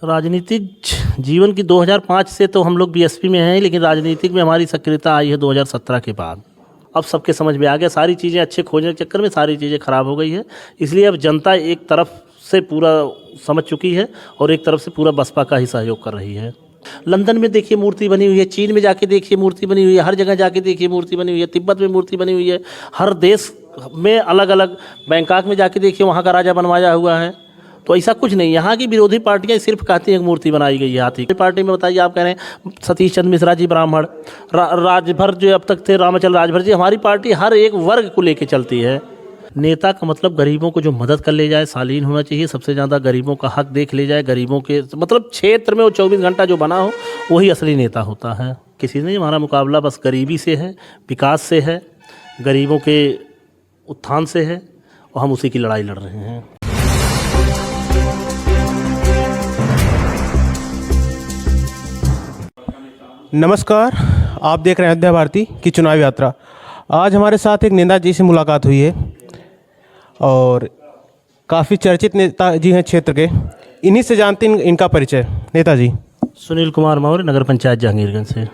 राजनीतिक जीवन की 2005 से तो हम लोग बीएसपी में हैं, लेकिन राजनीतिक में हमारी सक्रियता आई है 2017 के बाद। अब सबके समझ में आ गया, सारी चीज़ें अच्छे खोजने के चक्कर में सारी चीज़ें ख़राब हो गई है। इसलिए अब जनता एक तरफ से पूरा समझ चुकी है और एक तरफ से पूरा बसपा का ही सहयोग कर रही है। लंदन में देखिए मूर्ति बनी हुई है, चीन में जाके देखिए मूर्ति बनी हुई है, हर जगह जाके देखिए मूर्ति बनी हुई है, तिब्बत में मूर्ति बनी हुई है, हर देश में अलग अलग, बैंकॉक में जाके देखिए वहाँ का राजा बनवाया हुआ है। तो ऐसा कुछ नहीं, यहाँ की विरोधी पार्टियां सिर्फ कहती हैं मूर्ति बनाई गई है हाथी की। पार्टी में बताइए, आप कह रहे हैं सतीश चंद्र मिश्रा जी ब्राह्मण, राजभर जो अब तक थे रामाचल राजभर जी। हमारी पार्टी हर एक वर्ग को लेके चलती है। नेता का मतलब गरीबों को जो मदद कर ले जाए, शालीन होना चाहिए, सबसे ज़्यादा गरीबों का हक देख ले जाए, गरीबों के मतलब क्षेत्र में वो 24 घंटा जो बना हो वही असली नेता होता है। किसी ने हमारा मुकाबला बस गरीबी से है, विकास से है, गरीबों के उत्थान से है और हम उसी की लड़ाई लड़ रहे हैं। नमस्कार, आप देख रहे हैं अयोध्या भारती की चुनाव यात्रा। आज हमारे साथ एक नेता जी से मुलाकात हुई है और काफ़ी चर्चित नेता जी हैं क्षेत्र के। इन्हीं से जानते हैं इनका परिचय। नेताजी सुनील कुमार मौर्य, नगर पंचायत जहांगीरगंज से।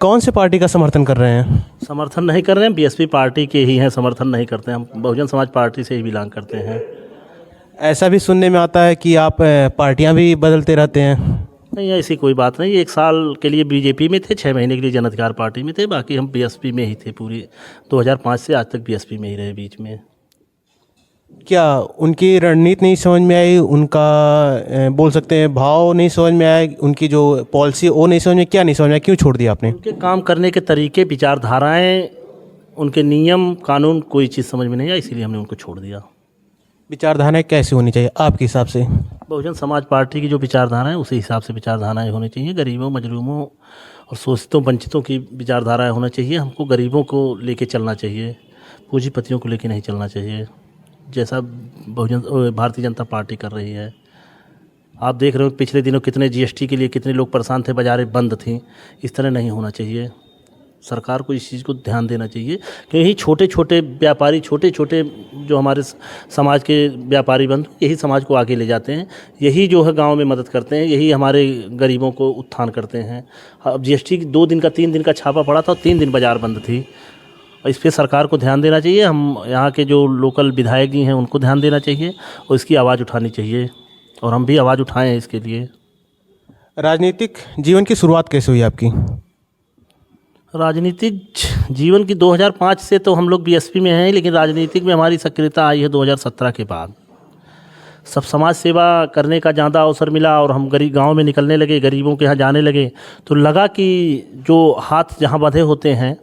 कौन से पार्टी का समर्थन कर रहे हैं? समर्थन नहीं कर रहे हैं, बीएसपी पार्टी के ही हैं, समर्थन नहीं करते हैं। हम बहुजन समाज पार्टी से ही बिलोंग करते हैं। ऐसा भी सुनने में आता है कि आप पार्टियां भी बदलते रहते हैं। नहीं, ऐसी कोई बात नहीं। 1 साल के लिए बीजेपी में थे, 6 महीने के लिए जन अधिकार पार्टी में थे, बाकी हम बीएसपी में ही थे। पूरी 2005 से आज तक बीएसपी में ही रहे। बीच में क्या उनकी रणनीति नहीं समझ में आई, उनका बोल सकते हैं भाव नहीं समझ में आया, उनकी जो पॉलिसी वो नहीं समझ में, क्या नहीं समझ में आया, क्यों छोड़ दिया आपने? उनके काम करने के तरीके, विचारधाराएँ, उनके नियम कानून कोई चीज़ समझ में नहीं आई, इसीलिए हमने उनको छोड़ दिया। विचारधाराएं कैसी होनी चाहिए आपके हिसाब से? बहुजन समाज पार्टी की जो विचारधाराएं, उसी हिसाब से विचारधाराएं होनी चाहिए। गरीबों, मजलूमों और शोषितों, वंचितों की विचारधाराएं होना चाहिए। हमको गरीबों को लेके चलना चाहिए, पूंजीपतियों को लेके नहीं चलना चाहिए, जैसा बहुजन भारतीय जनता पार्टी कर रही है। आप देख रहे हो पिछले दिनों कितने जीएसटी के लिए कितने लोग परेशान थे, बाज़ारें बंद थीं। इस तरह नहीं होना चाहिए। सरकार को इस चीज़ को ध्यान देना चाहिए कि यही छोटे छोटे व्यापारी, छोटे छोटे जो हमारे समाज के व्यापारी बंधु, यही समाज को आगे ले जाते हैं, यही जो है गांव में मदद करते हैं, यही हमारे गरीबों को उत्थान करते हैं। अब जीएसटी 2 दिन का 3 दिन का छापा पड़ा था और 3 दिन बाज़ार बंद थी। इस पर सरकार को ध्यान देना चाहिए। हम यहाँ के जो लोकल विधायक जी हैं उनको ध्यान देना चाहिए और इसकी आवाज़ उठानी चाहिए, और हम भी आवाज़ उठाएँ हैं इसके लिए। राजनीतिक जीवन की शुरुआत कैसे हुई आपकी? राजनीतिक जीवन की 2005 से तो हम लोग बीएसपी में हैं, लेकिन राजनीतिक में हमारी सक्रियता आई है 2017 के बाद। सब समाज सेवा करने का ज़्यादा अवसर मिला और हम गरीब गांव में निकलने लगे, गरीबों के यहाँ जाने लगे, तो लगा कि जो हाथ जहाँ बंधे होते हैं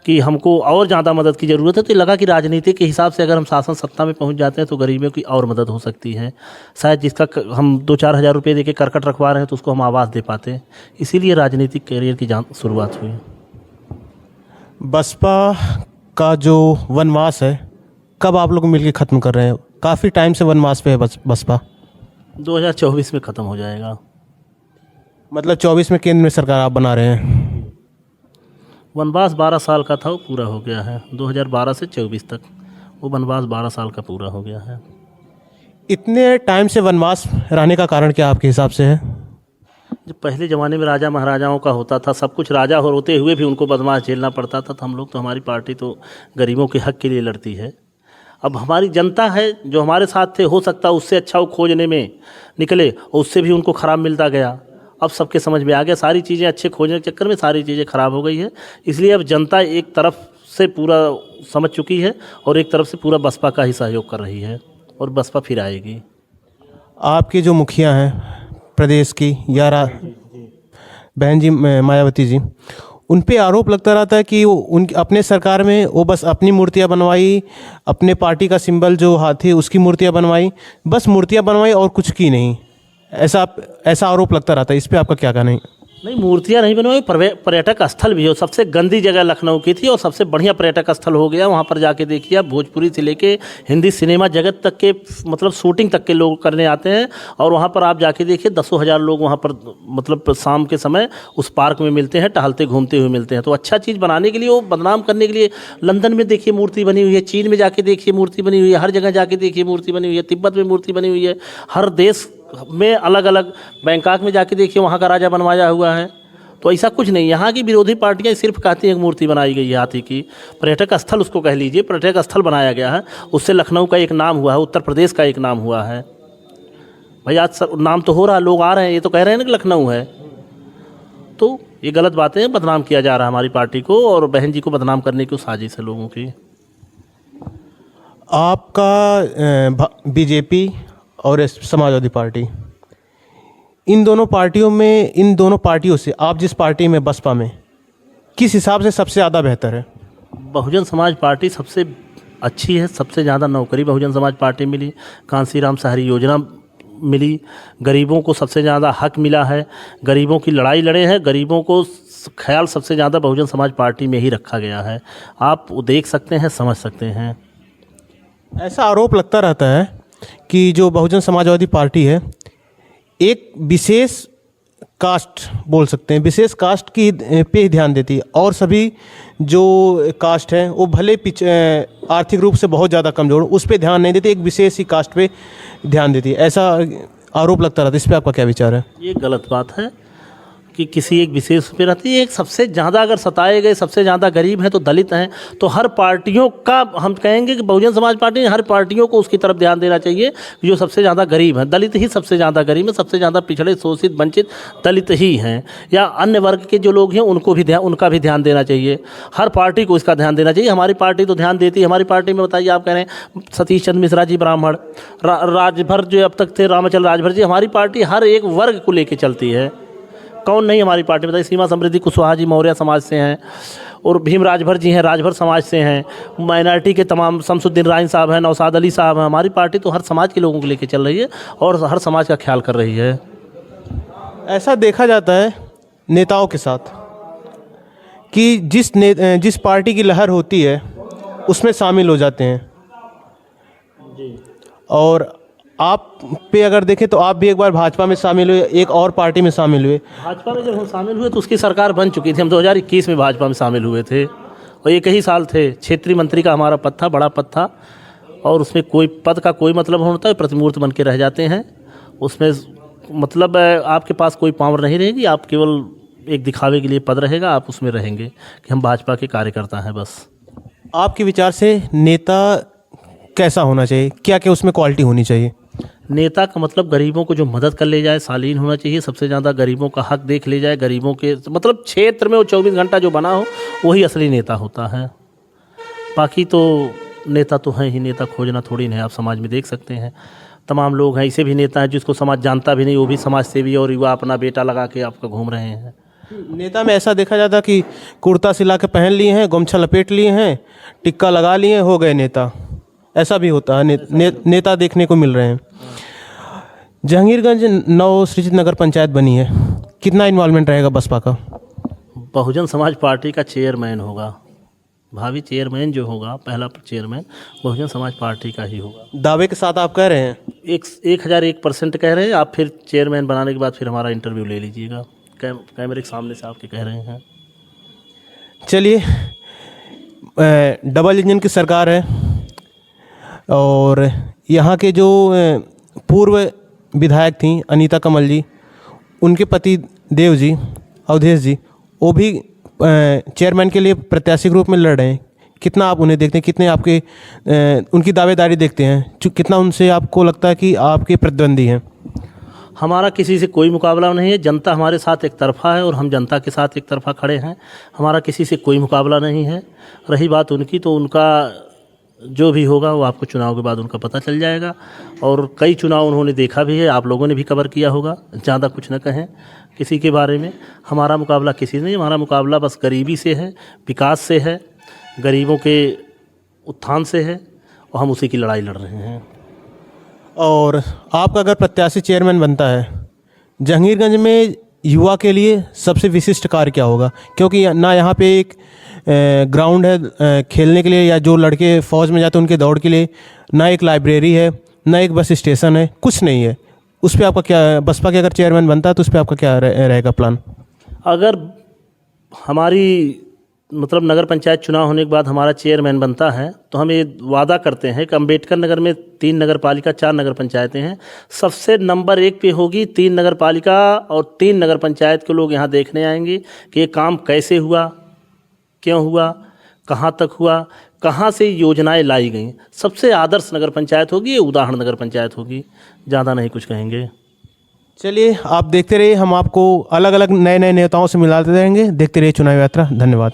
कि हमको और ज़्यादा मदद की ज़रूरत है, तो लगा कि राजनीति के हिसाब से अगर हम शासन सत्ता में पहुंच जाते हैं तो गरीबों की और मदद हो सकती है। शायद जिसका हम 2-4 हज़ार रुपये देके करकट रखवा रहे हैं तो उसको हम आवाज़ दे पाते हैं। इसीलिए राजनीतिक करियर की शुरुआत हुई। बसपा का जो वनवास है, कब आप लोग मिलकर ख़त्म कर रहे हैं? काफ़ी टाइम से वनवास पे है बसपा। 2024 में ख़त्म हो जाएगा। मतलब 24 में केंद्र में सरकार आप बना रहे हैं। वनवास 12 साल का था, वो पूरा हो गया है। 2012 से 24 तक वो वनवास 12 साल का पूरा हो गया है। इतने टाइम से वनवास रहने का कारण क्या आपके हिसाब से है? जब पहले ज़माने में राजा महाराजाओं का होता था, सब कुछ राजा होते हुए भी उनको बदमाश झेलना पड़ता था। तो हम लोग तो, हमारी पार्टी तो गरीबों के हक के लिए लड़ती है। अब हमारी जनता है जो हमारे साथ थे, हो सकता उससे अच्छा वो खोजने में निकले और उससे भी उनको ख़राब मिलता गया। अब सबके समझ में आ गया, सारी चीज़ें अच्छे खोजने के चक्कर में सारी चीज़ें ख़राब हो गई है। इसलिए अब जनता एक तरफ से पूरा समझ चुकी है और एक तरफ से पूरा बसपा का ही सहयोग कर रही है, और बसपा फिर आएगी। आपके जो मुखिया हैं प्रदेश की, बहन जी मायावती जी, उन पे आरोप लगता रहता है कि उन अपने सरकार में वो बस अपनी मूर्तियाँ बनवाई, अपने पार्टी का सिंबल जो हाथी उसकी मूर्तियाँ बनवाई, बस मूर्तियाँ बनवाई और कुछ की नहीं। ऐसा आरोप लगता रहता है। इस पे आपका क्या कहना है? नहीं, मूर्तियाँ नहीं बनवाई, पर्यटक स्थल भी हो। सबसे गंदी जगह लखनऊ की थी और सबसे बढ़िया पर्यटक स्थल हो गया। वहाँ पर जाके देखिए आप, भोजपुरी से लेके हिंदी सिनेमा जगत तक के, मतलब शूटिंग तक के लोग करने आते हैं। और वहाँ पर आप जाके देखिए 10,000 लोग वहाँ पर मतलब शाम के समय उस पार्क में मिलते हैं, टहलते घूमते हुए मिलते हैं। तो अच्छा चीज़ बनाने के लिए, वो बदनाम करने के लिए, लंदन में देखिए मूर्ति बनी हुई है, चीन में जाके देखिए मूर्ति बनी हुई है, हर जगह जाके देखिए मूर्ति बनी हुई है, तिब्बत में मूर्ति बनी हुई है, हर देश में अलग अलग, बैंकॉक में जाके देखिए वहाँ का राजा बनवाया हुआ है। तो ऐसा कुछ नहीं, यहाँ की विरोधी पार्टियाँ सिर्फ कहती हैं मूर्ति बनाई गई है हाथी की, पर्यटक स्थल उसको कह लीजिए, पर्यटक स्थल बनाया गया है, उससे लखनऊ का एक नाम हुआ है, उत्तर प्रदेश का एक नाम हुआ है। भाई आज नाम तो हो रहा है, लोग आ रहे हैं, ये तो कह रहे हैं ना कि लखनऊ है। तो ये गलत बातें हैं, बदनाम किया जा रहा है हमारी पार्टी को, और बहन जी को बदनाम करने की साजिश है लोगों की। आपका बीजेपी और समाजवादी पार्टी, इन दोनों पार्टियों से आप जिस पार्टी में, बसपा में, किस हिसाब से सबसे ज़्यादा बेहतर है? बहुजन समाज पार्टी सबसे अच्छी है, सबसे ज़्यादा नौकरी बहुजन समाज पार्टी मिली, कांसीराम शहरी योजना मिली, गरीबों को सबसे ज़्यादा हक मिला है, गरीबों की लड़ाई लड़े हैं, गरीबों को ख्याल सबसे ज़्यादा बहुजन समाज पार्टी में ही रखा गया है। आप देख सकते हैं, समझ सकते हैं। ऐसा आरोप लगता रहता है कि जो बहुजन समाजवादी पार्टी है एक विशेष कास्ट, बोल सकते हैं विशेष कास्ट की पे ही ध्यान देती है, और सभी जो कास्ट हैं वो भले आर्थिक रूप से बहुत ज़्यादा कमज़ोर, उस पर ध्यान नहीं देती, एक विशेष ही कास्ट पे ध्यान देती है। ऐसा आरोप लगता रहता है, इस पर आपका क्या विचार है? ये गलत बात है कि किसी एक विशेष पे रहती है। एक सबसे ज़्यादा अगर सताए गए सबसे ज़्यादा गरीब हैं तो दलित हैं, तो हर पार्टियों का हम कहेंगे कि बहुजन समाज पार्टी, हर पार्टियों को उसकी तरफ ध्यान देना चाहिए। जो सबसे ज़्यादा गरीब हैं, दलित ही सबसे ज़्यादा गरीब है, सबसे ज़्यादा पिछड़े शोषित वंचित दलित ही हैं, या अन्य वर्ग के जो लोग हैं उनका भी ध्यान देना चाहिए। हर पार्टी को इसका ध्यान देना चाहिए। हमारी पार्टी तो ध्यान देती है। हमारी पार्टी में बताइए, आप कह रहे हैं सतीश चंद्र मिश्रा जी ब्राह्मण, राजभर जो अब तक थे रामचंद्र राजभर जी, हमारी पार्टी हर एक वर्ग को लेकर चलती है। कौन नहीं हमारी पार्टी में? बताइए, सीमा समृद्धि कुशवाहा जी मौर्य समाज से हैं, और भीम राजभर जी हैं, राजभर समाज से हैं, माइनॉरिटी के तमाम शमसुद्दीन राइन साहब हैं, नौसाद अली साहब हैं। हमारी पार्टी तो हर समाज के लोगों को लेकर चल रही है और हर समाज का ख्याल कर रही है। ऐसा देखा जाता है नेताओं के साथ कि जिस पार्टी की लहर होती है उसमें शामिल हो जाते हैं जी। और आप पे अगर देखें तो आप भी एक बार भाजपा में शामिल हुए, एक और पार्टी में शामिल हुए। भाजपा में जब हम शामिल हुए तो उसकी सरकार बन चुकी थी। हम 2021 में भाजपा में शामिल हुए थे और एक ही साल थे। क्षेत्रीय मंत्री का हमारा पद था, बड़ा पद था, और उसमें कोई पद का कोई मतलब होता है, प्रतिमूर्त बन के रह जाते हैं। उसमें मतलब आपके पास कोई पावर नहीं रहेगी, आप केवल एक दिखावे के लिए पद रहेगा, आप उसमें रहेंगे कि हम भाजपा के कार्यकर्ता हैं बस। आपके विचार से नेता कैसा होना चाहिए? क्या क्या उसमें क्वालिटी होनी चाहिए? नेता का मतलब गरीबों को जो मदद कर ले जाए, शालीन होना चाहिए, सबसे ज़्यादा गरीबों का हक देख ले जाए, गरीबों के मतलब क्षेत्र में वो 24 घंटा जो बना हो वही असली नेता होता है। बाकी तो नेता तो हैं ही, नेता खोजना थोड़ी नहीं। आप समाज में देख सकते हैं तमाम लोग हैं, ऐसे भी नेता हैं जिसको समाज जानता भी नहीं, वो भी समाज सेवी और युवा अपना बेटा लगा के आपका घूम रहे हैं। नेता में ऐसा देखा जाता कि कुर्ता सिला के पहन लिए हैं, गमछा लपेट लिए हैं, टिक्का लगा लिए, हो गए नेता। ऐसा भी होता है, नेता देखने को मिल रहे हैं। जहांगीरगंज नव सृजित नगर पंचायत बनी है, कितना इन्वॉल्वमेंट रहेगा बसपा का? बहुजन समाज पार्टी का चेयरमैन होगा, भावी चेयरमैन जो होगा, पहला चेयरमैन बहुजन समाज पार्टी का ही होगा। दावे के साथ आप कह रहे हैं? 1001% कह रहे हैं। आप फिर चेयरमैन बनाने के बाद फिर हमारा इंटरव्यू ले लीजिएगा, कैमरे के सामने से आपके कह रहे हैं। चलिए, डबल इंजन की सरकार है और यहाँ के जो पूर्व विधायक थी अनीता कमल जी, उनके पति देव जी, अवधेश जी, वो भी चेयरमैन के लिए प्रत्याशी के रूप में लड़ रहे हैं। कितना आप उन्हें देखते हैं, कितने आपके उनकी दावेदारी देखते हैं, कितना उनसे आपको लगता है कि आपके प्रतिद्वंदी हैं? हमारा किसी से कोई मुकाबला नहीं है। जनता हमारे साथ एक तरफा है और हम जनता के साथ एक तरफा खड़े हैं। हमारा किसी से कोई मुकाबला नहीं है। रही बात उनकी, तो उनका जो भी होगा वो आपको चुनाव के बाद उनका पता चल जाएगा। और कई चुनाव उन्होंने देखा भी है, आप लोगों ने भी कवर किया होगा। ज़्यादा कुछ न कहें किसी के बारे में। हमारा मुकाबला किसी से नहीं, हमारा मुकाबला बस गरीबी से है, विकास से है, गरीबों के उत्थान से है, और हम उसी की लड़ाई लड़ रहे हैं। और आपका अगर प्रत्याशी चेयरमैन बनता है, जहांगीरगंज में युवा के लिए सबसे विशिष्ट कार्य क्या होगा? क्योंकि ना यहाँ पे एक ग्राउंड है खेलने के लिए, या जो लड़के फ़ौज में जाते हैं उनके दौड़ के लिए, ना एक लाइब्रेरी है, ना एक बस स्टेशन है, कुछ नहीं है। उस पर आपका क्या, बसपा के अगर चेयरमैन बनता है तो उस पर आपका क्या रहेगा प्लान? अगर हमारी मतलब नगर पंचायत चुनाव होने के बाद हमारा चेयरमैन बनता है, तो हम ये वादा करते हैं कि अम्बेडकर नगर में 3 नगर पालिका 4 नगर पंचायतें हैं, सबसे नंबर 1 पे होगी 3 नगर पालिका और 3 नगर पंचायत के लोग यहाँ देखने आएंगे कि ये काम कैसे हुआ, क्यों हुआ, कहाँ तक हुआ, कहाँ से योजनाएं लाई गई। सबसे आदर्श नगर पंचायत होगी, ये उदाहरण नगर पंचायत होगी। ज़्यादा नहीं कुछ कहेंगे। चलिए, आप देखते रहिए, हम आपको अलग अलग नए नए नेताओं से मिलाते रहेंगे। देखते रहिए चुनाव यात्रा। धन्यवाद।